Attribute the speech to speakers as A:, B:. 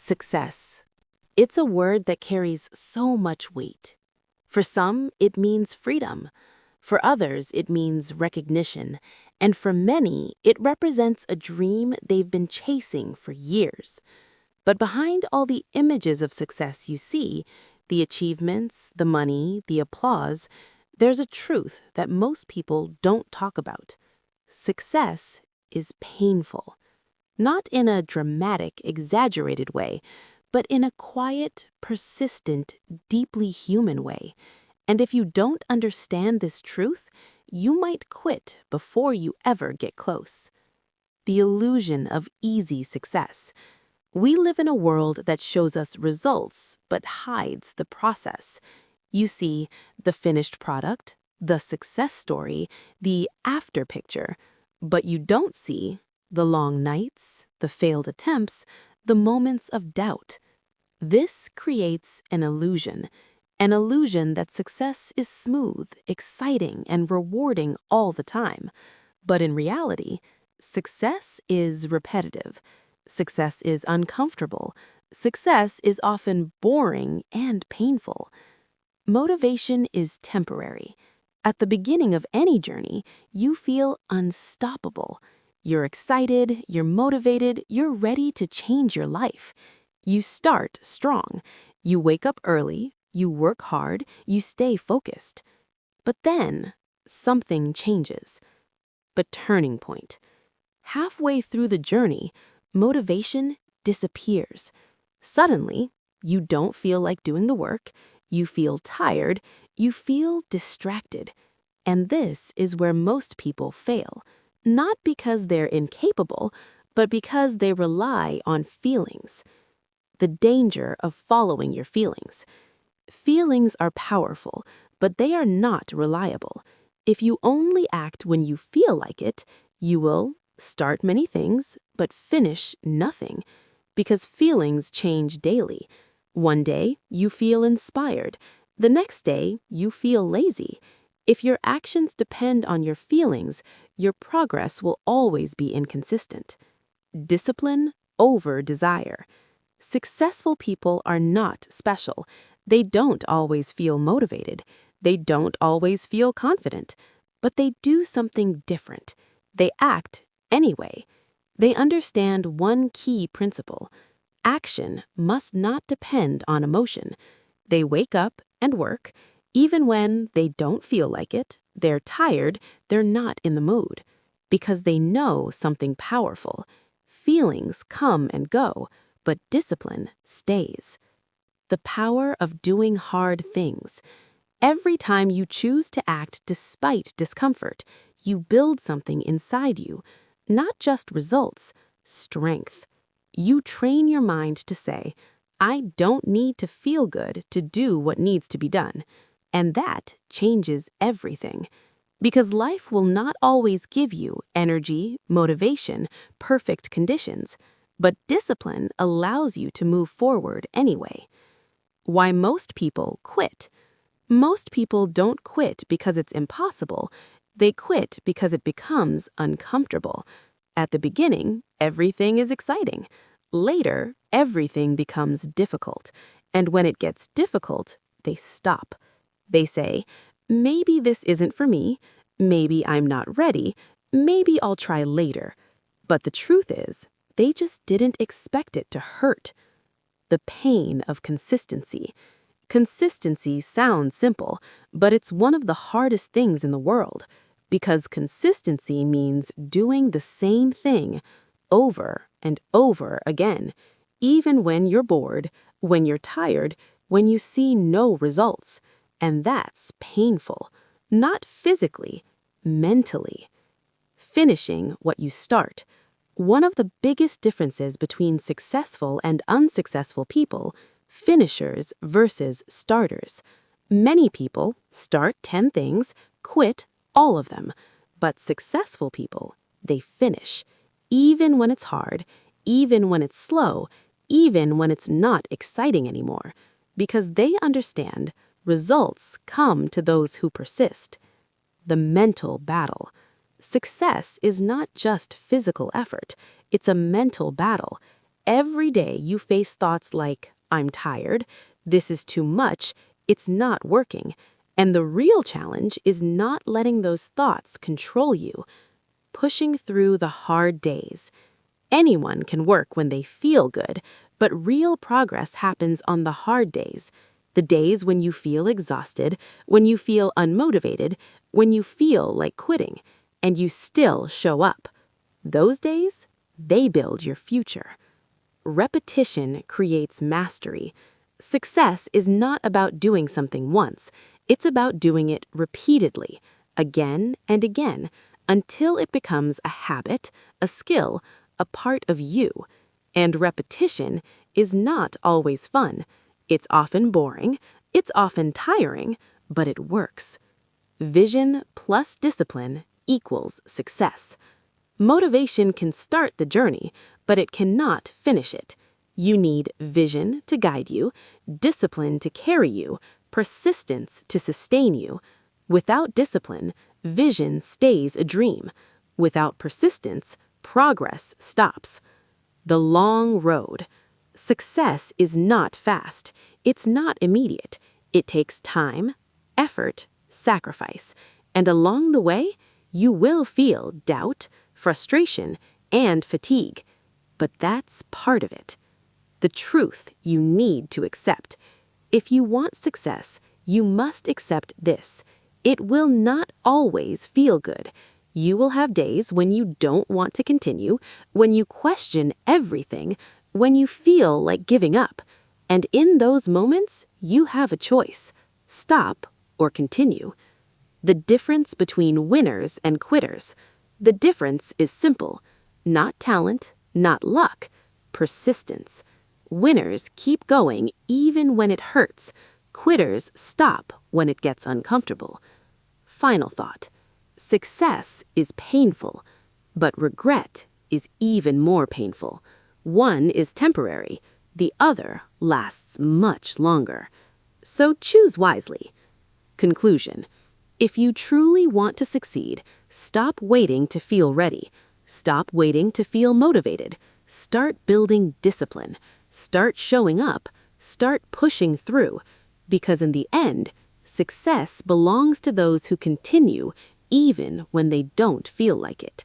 A: Success. It's a word that carries so much weight. For some, it means freedom. For others, it means recognition. And for many, it represents a dream they've been chasing for years. But behind all the images of success you see, the achievements, the money, the applause, there's a truth that most people don't talk about. Success is painful. Not in a dramatic, exaggerated way, but in a quiet, persistent, deeply human way. And if you don't understand this truth, you might quit before you ever get close. The illusion of easy success. We live in a world that shows us results but hides the process. You see the finished product, the success story, the after picture, but you don't see the long nights, the failed attempts, the moments of doubt. This creates an illusion that success is smooth, exciting, and rewarding all the time. But in reality, success is repetitive. Success is uncomfortable. Success is often boring and painful. Motivation is temporary. At the beginning of any journey, you feel unstoppable. You're excited, you're motivated, you're ready to change your life. You start strong. You wake up early, you work hard, you stay focused. But then, something changes. But turning point. Halfway through the journey, motivation disappears. Suddenly, you don't feel like doing the work, you feel tired, you feel distracted. And this is where most people fail. Not because they're incapable, but because they rely on feelings. The danger of following your feelings. Feelings are powerful, but they are not reliable. If you only act when you feel like it, you will start many things, but finish nothing. Because feelings change daily. One day, you feel inspired. The next day, you feel lazy. If your actions depend on your feelings, your progress will always be inconsistent. Discipline over desire. Successful people are not special. They don't always feel motivated. They don't always feel confident. But they do something different. They act anyway. They understand one key principle. Action must not depend on emotion. They wake up and work. Even when they don't feel like it, they're tired, they're not in the mood. Because they know something powerful. Feelings come and go, but discipline stays. The power of doing hard things. Every time you choose to act despite discomfort, you build something inside you. Not just results, strength. You train your mind to say, I don't need to feel good to do what needs to be done. And that changes everything. Because life will not always give you energy, motivation, perfect conditions. But discipline allows you to move forward anyway. Why most people quit. Most people don't quit because it's impossible. They quit because it becomes uncomfortable. At the beginning, everything is exciting. Later, everything becomes difficult. And when it gets difficult, they stop. They say, maybe this isn't for me, maybe I'm not ready, maybe I'll try later. But the truth is, they just didn't expect it to hurt. The pain of consistency. Consistency sounds simple, but it's one of the hardest things in the world. Because consistency means doing the same thing over and over again, even when you're bored, when you're tired, when you see no results. And that's painful, not physically, mentally. Finishing what you start. One of the biggest differences between successful and unsuccessful people, finishers versus starters. Many people start 10 things, quit all of them. But successful people, they finish. Even when it's hard, even when it's slow, even when it's not exciting anymore. Because they understand results come to those who persist. The mental battle. Success is not just physical effort, it's a mental battle. Every day you face thoughts like, I'm tired, this is too much, it's not working. And the real challenge is not letting those thoughts control you. Pushing through the hard days. Anyone can work when they feel good, but real progress happens on the hard days. The days when you feel exhausted, when you feel unmotivated, when you feel like quitting, and you still show up. Those days, they build your future. Repetition creates mastery. Success is not about doing something once. It's about doing it repeatedly, again and again, until it becomes a habit, a skill, a part of you. And repetition is not always fun. It's often boring, it's often tiring, but it works. Vision plus discipline equals success. Motivation can start the journey, but it cannot finish it. You need vision to guide you, discipline to carry you, persistence to sustain you. Without discipline, vision stays a dream. Without persistence, progress stops. The long road. Success is not fast. It's not immediate. It takes time, effort, sacrifice. And along the way, you will feel doubt, frustration, and fatigue. But that's part of it. The truth you need to accept. If you want success, you must accept this. It will not always feel good. You will have days when you don't want to continue, when you question everything, when you feel like giving up. And in those moments, you have a choice: stop or continue. The difference between winners and quitters. The difference is simple. Not talent, not luck, persistence. Winners keep going even when it hurts. Quitters stop when it gets uncomfortable. Final thought. Success is painful, but regret is even more painful. One is temporary, the other lasts much longer. So choose wisely. Conclusion. If you truly want to succeed, stop waiting to feel ready. Stop waiting to feel motivated. Start building discipline. Start showing up. Start pushing through. Because in the end, success belongs to those who continue even when they don't feel like it.